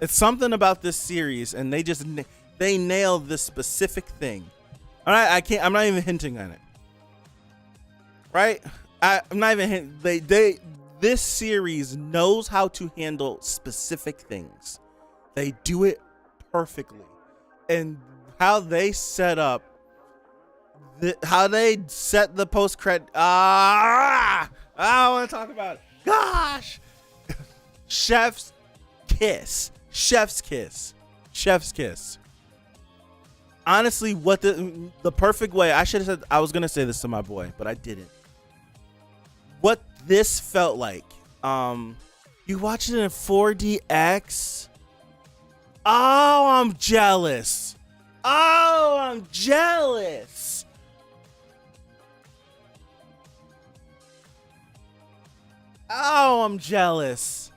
[SPEAKER 1] It's something about this series, and they nailed this specific thing. All right, I can't. I'm not even hinting on it. Right? I'm not even. This series knows how to handle specific things. They do it perfectly, and how they set up, how they set the post credit. I don't want to talk about it. Gosh, Chef's kiss. Chef's kiss. Chef's kiss. Honestly, what the perfect way, I should have said, I was going to say this to my boy, but I didn't. What this felt like, you watch it in 4DX. Oh, I'm jealous. Oh, I'm jealous. Oh, I'm jealous.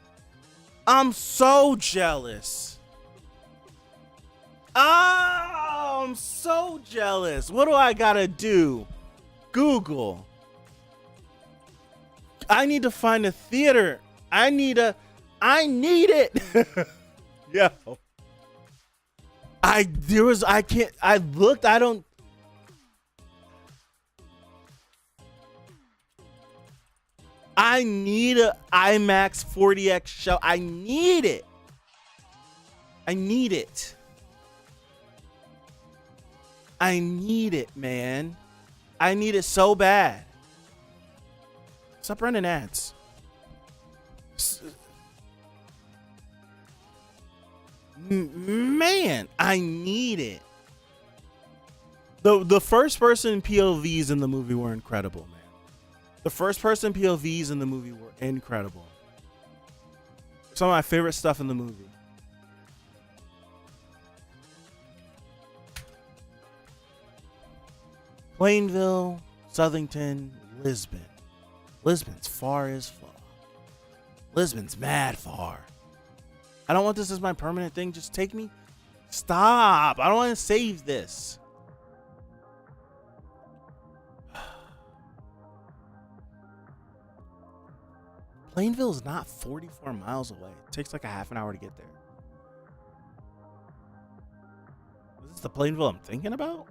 [SPEAKER 1] I'm so jealous. Oh, I'm so jealous. What do I gotta do? Google. I need to find a theater. I need it. Yo. I looked, I don't. I need a IMAX 4DX show. I need it. I need it. I need it, man. I need it so bad. Stop running ads. Man, I need it. The first person POVs in the movie were incredible, man. The first person POVs in the movie were incredible. Some of my favorite stuff in the movie. Plainville, Southington, Lisbon. Lisbon's far as fuck. Lisbon's mad far. I don't want this as my permanent thing. Just take me. Stop. I don't want to save this. Plainville is not 44 miles away. It takes like a half an hour to get there. Is this the Plainville I'm thinking about?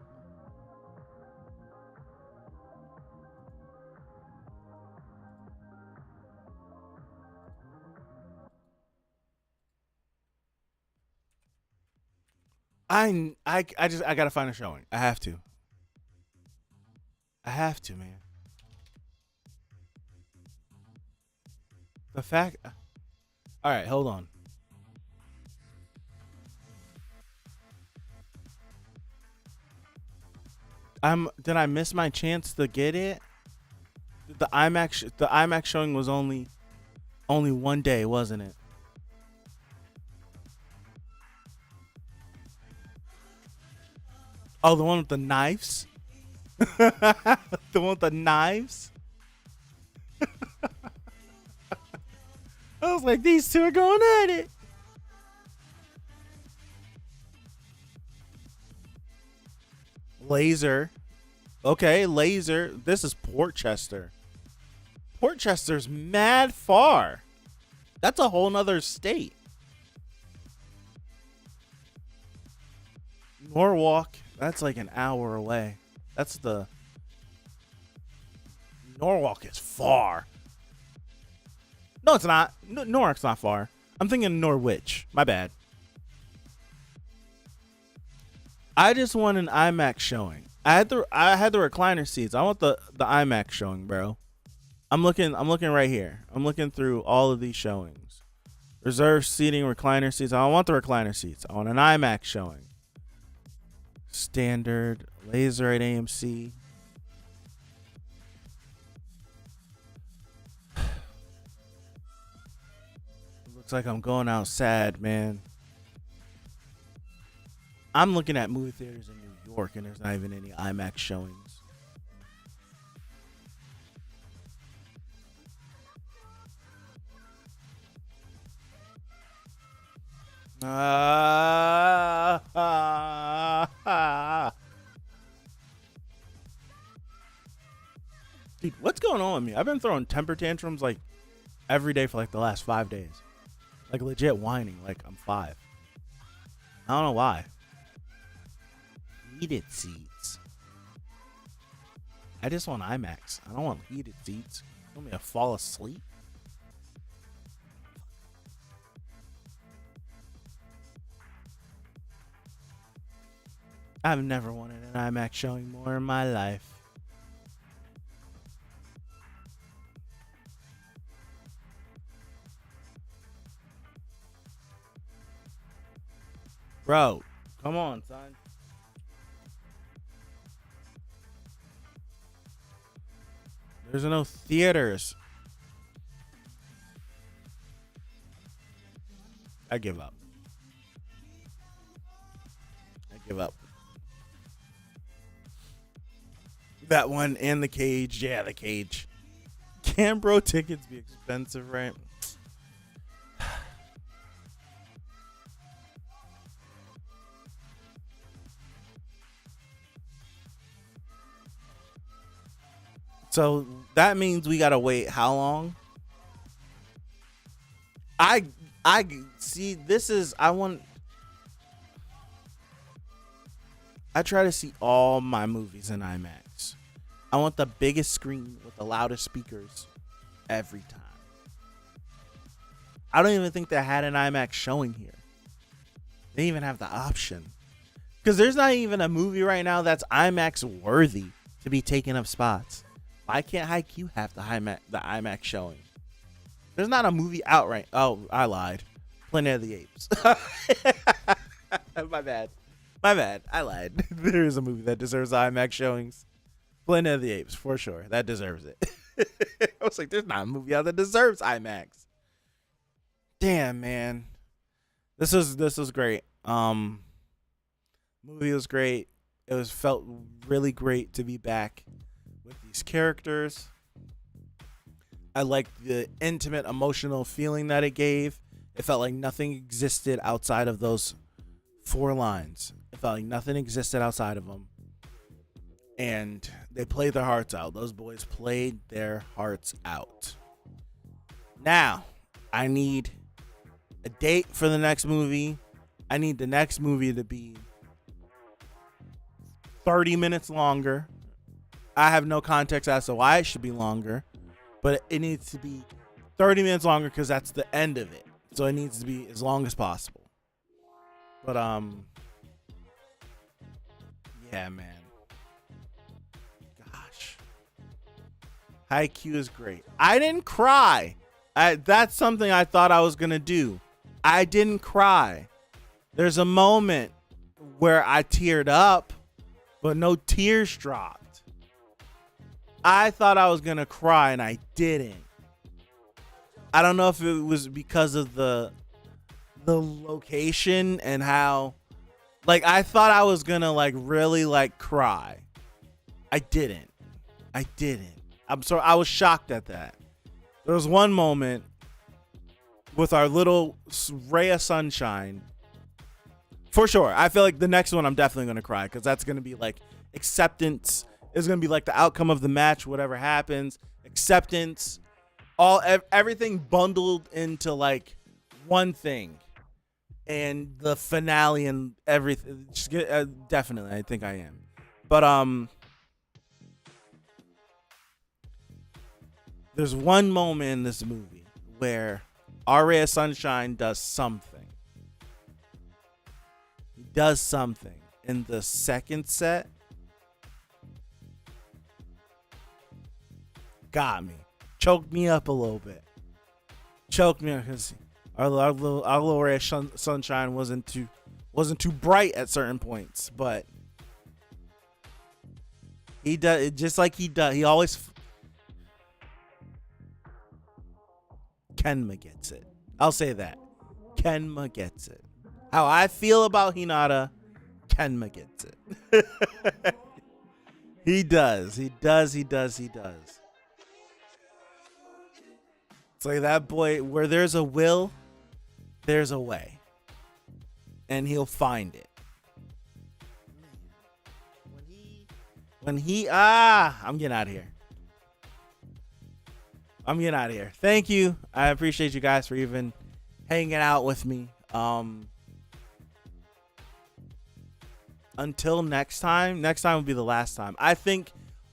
[SPEAKER 1] I gotta find a showing. I have to. I have to, man. The fact. All right, hold on. Did I miss my chance to get it? The IMAX showing was only one day, wasn't it? Oh, the one with the knives? The one with the knives? I was like, these two are going at it. Laser. Okay, Laser. This is Portchester. Portchester's mad far. That's a whole nother state. Norwalk. That's like an hour away. That's the... Norwalk is far. No, it's not. Norwalk's not far. I'm thinking Norwich. My bad. I just want an IMAX showing. I had the recliner seats. I want the IMAX showing, bro. I'm looking right here. I'm looking through all of these showings. Reserved seating, recliner seats. I don't want the recliner seats. I want an IMAX showing. Standard, laser at AMC. Looks like I'm going out sad, man. I'm looking at movie theaters in New York, and there's not even any IMAX showings. Dude, what's going on with me? I've been throwing temper tantrums like every day for like the last 5 days. Like legit whining like I'm 5. I don't know why. Heated seats. I just want IMAX. I don't want heated seats. You want me to fall asleep? I've never wanted an IMAX showing more in my life. Bro, come on, son. There's no theaters. I give up. I give up. That one and the cage. Yeah, the cage. Can bro tickets be expensive, right? So that means we gotta wait how long? I see. This is I try to see all my movies in IMAX. I want the biggest screen with the loudest speakers every time. I don't even think they had an IMAX showing here. They didn't even have the option. Because there's not even a movie right now that's IMAX worthy to be taking up spots. Why can't Haikyuu have the IMAX showing? There's not a movie out right. Oh, I lied. Planet of the Apes. My bad. I lied. There is a movie that deserves IMAX showings. Planet of the Apes, for sure. That deserves it. I was like, there's not a movie out that deserves IMAX. Damn, man. This was great. Movie was great. It was felt really great to be back with these characters. I liked the intimate, emotional feeling that it gave. It felt like nothing existed outside of those 4 lines. It felt like nothing existed outside of them. And they played their hearts out. Those boys played their hearts out. Now, I need a date for the next movie. I need the next movie to be 30 minutes longer. I have no context as to why it should be longer, but it needs to be 30 minutes longer because that's the end of it. So it needs to be as long as possible. But yeah, man. Gosh, Haikyuu is great. I didn't cry. That's something I thought I was gonna do. I didn't cry. There's a moment where I teared up, but no tears dropped. I thought I was gonna cry and I didn't. I don't know if it was because of the location and how, like, I thought I was gonna like really like cry. I didn't. I'm sorry. I was shocked at that. There was one moment with our little ray of sunshine. For sure. I feel like the next one I'm definitely gonna cry because that's gonna be like acceptance. It's gonna be like the outcome of the match, whatever happens, acceptance, everything bundled into like one thing, and the finale and everything. Definitely, I think I am. But there's one moment in this movie where our ray of sunshine does something. He does something in the second set. Got me, choked me up a little bit, because our little ray of sunshine wasn't too bright at certain points, but he does it just like he does. He always Kenma gets it. I'll say that Kenma gets it. How I feel about Hinata, Kenma gets it. He does. It's like that boy, where there's a will, there's a way. And he'll find it. I'm getting out of here. I'm getting out of here. Thank you. I appreciate you guys for even hanging out with me. Until next time. Next time will be the last time. I think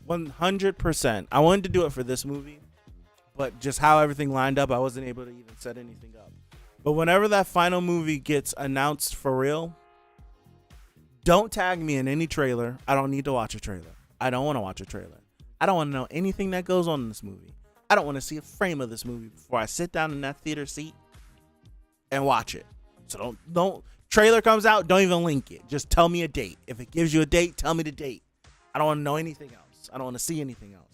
[SPEAKER 1] 100%. I wanted to do it for this movie, but just how everything lined up, I wasn't able to even set anything up. But whenever that final movie gets announced for real, don't tag me in any trailer. I don't need to watch a trailer. I don't want to watch a trailer. I don't want to know anything that goes on in this movie. I don't want to see a frame of this movie before I sit down in that theater seat and watch it. So don't trailer comes out, don't even link it. Just tell me a date. If it gives you a date, tell me the date. I don't want to know anything else. I don't want to see anything else.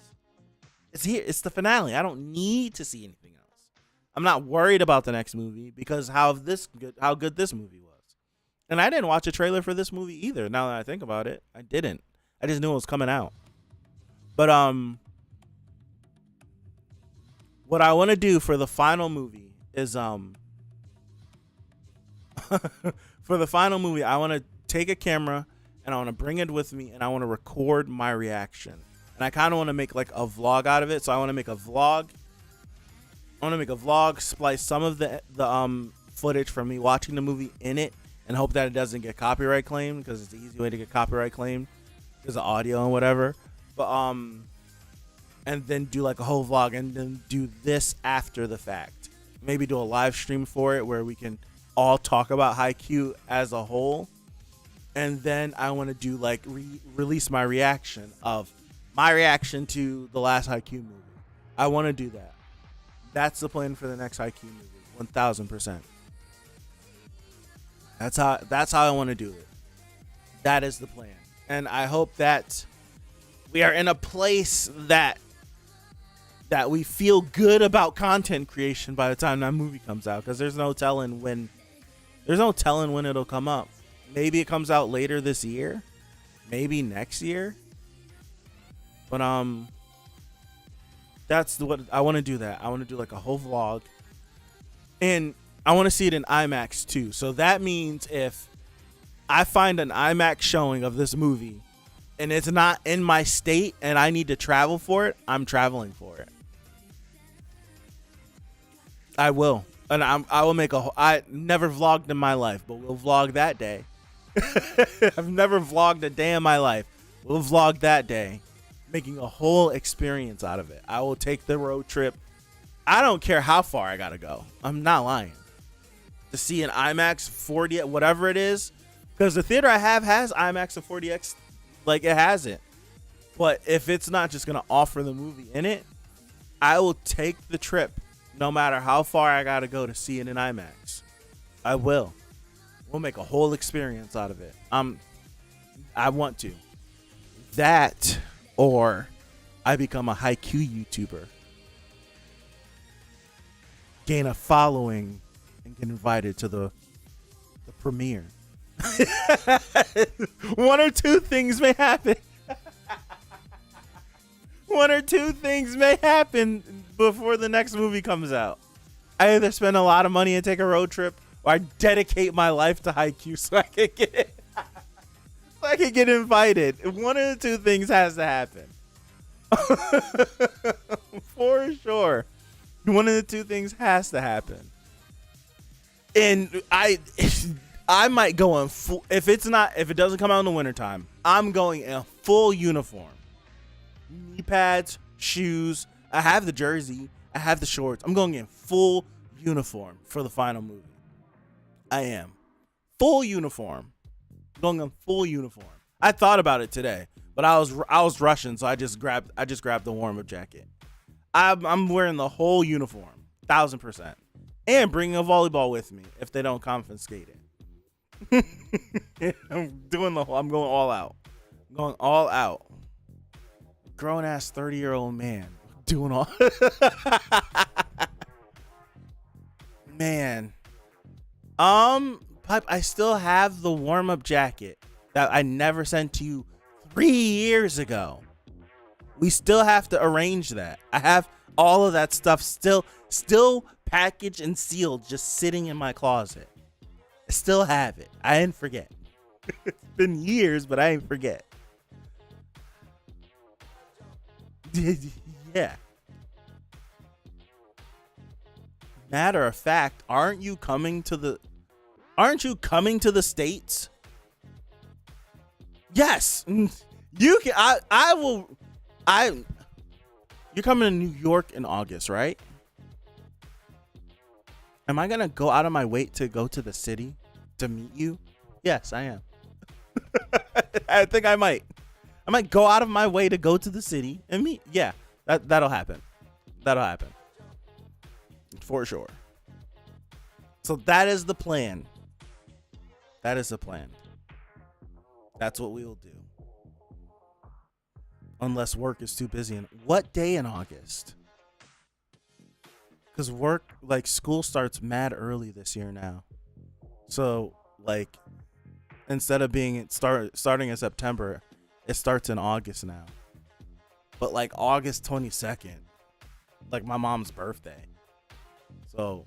[SPEAKER 1] It's here. It's the finale. I don't need to see anything else. I'm not worried about the next movie because how good this movie was. And I didn't watch a trailer for this movie either. Now that I think about it, I didn't. I just knew it was coming out. But what I want to do for the final movie is for the final movie, I want to take a camera and I want to bring it with me and I want to record my reaction. And I kind of want to make like a vlog out of it. So I want to make a vlog. Splice some of the footage from me watching the movie in it and hope that it doesn't get copyright claimed because it's the easy way to get copyright claimed because of audio and whatever. But and then do like a whole vlog and then do this after the fact. Maybe do a live stream for it where we can all talk about Haikyuu as a whole. And then I want to do like release my reaction to the last Haikyuu movie. I want to do that. That's the plan for the next Haikyuu movie. 1000%. That's how I want to do it. That is the plan. And I hope that we are in a place that we feel good about content creation by the time that movie comes out, because there's no telling when it'll come up. Maybe it comes out later this year, maybe next year. But that's what I want to do. That I want to do like a whole vlog, and I want to see it in IMAX too. So that means if I find an IMAX showing of this movie and it's not in my state and I need to travel for it, I'm traveling for it. I will. And I will make I never vlogged in my life, but we'll vlog that day. I've never vlogged a day in my life. We'll vlog that day, making a whole experience out of it. I will take the road trip. I don't care how far I got to go. I'm not lying. To see an IMAX 40, whatever it is, because the theater I have has IMAX and 40X, like it has it. But if it's not just going to offer the movie in it, I will take the trip no matter how far I got to go to see it in IMAX. I will. We'll make a whole experience out of it. I want to. That, or I become a Haikyuu YouTuber. Gain a following and get invited to the premiere. One or two things may happen. One or two things may happen before the next movie comes out. I either spend a lot of money and take a road trip, or I dedicate my life to Haikyuu so I can get invited. One of the two things has to happen. For sure. One of the two things has to happen. And I might go in full, if it doesn't come out in the wintertime, I'm going in full uniform. Knee pads, shoes. I have the jersey. I have the shorts. I'm going in full uniform for the final movie. I am. Full uniform. Going in full uniform. I thought about it today, but I was rushing, so I just grabbed the warm-up jacket. I'm wearing the whole uniform, 1000%, and bringing a volleyball with me if they don't confiscate it. I'm going all out. I'm going all out. Grown ass 30-year-old man doing all. Man, Pipe, I still have the warm-up jacket that I never sent to you 3 years ago. We still have to arrange that. I have all of that stuff still packaged and sealed, just sitting in my closet. I still have it. I didn't forget. It's been years, but I didn't forget. Yeah. matter of fact, aren't you coming to the States? Yes. You can I will you're coming to New York in August, right? Am I gonna go out of my way to go to the city to meet you? Yes, I am. I think I might. I might go out of my way to go to the city and meet. Yeah, that'll happen. That'll happen. For sure. So that is the plan. That is the plan. That's what we will do. Unless work is too busy. And what day in August? Because work, like school starts mad early this year now. So like instead of being starting in September, it starts in August now. But like August 22nd, like my mom's birthday. So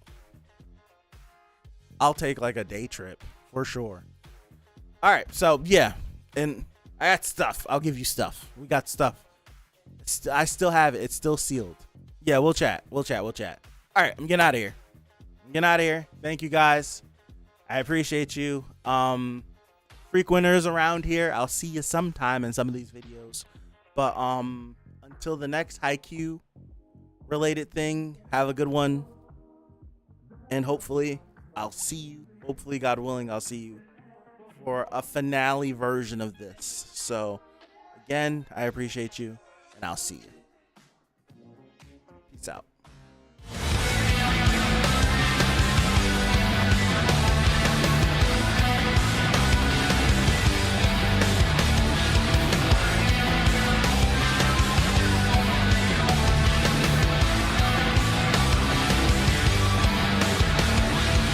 [SPEAKER 1] I'll take like a day trip for sure. All right, so yeah, and I got stuff. I'll give you stuff. We got stuff. I still have it. It's still sealed. Yeah, we'll chat. All right, I'm getting out of here. Thank you guys. I appreciate you. Frequenters around here, I'll see you sometime in some of these videos. But until the next Haikyuu related thing, have a good one. And hopefully I'll see you. Hopefully, God willing, I'll see you for a finale version of this. So again, I appreciate you, and I'll see you. Peace out.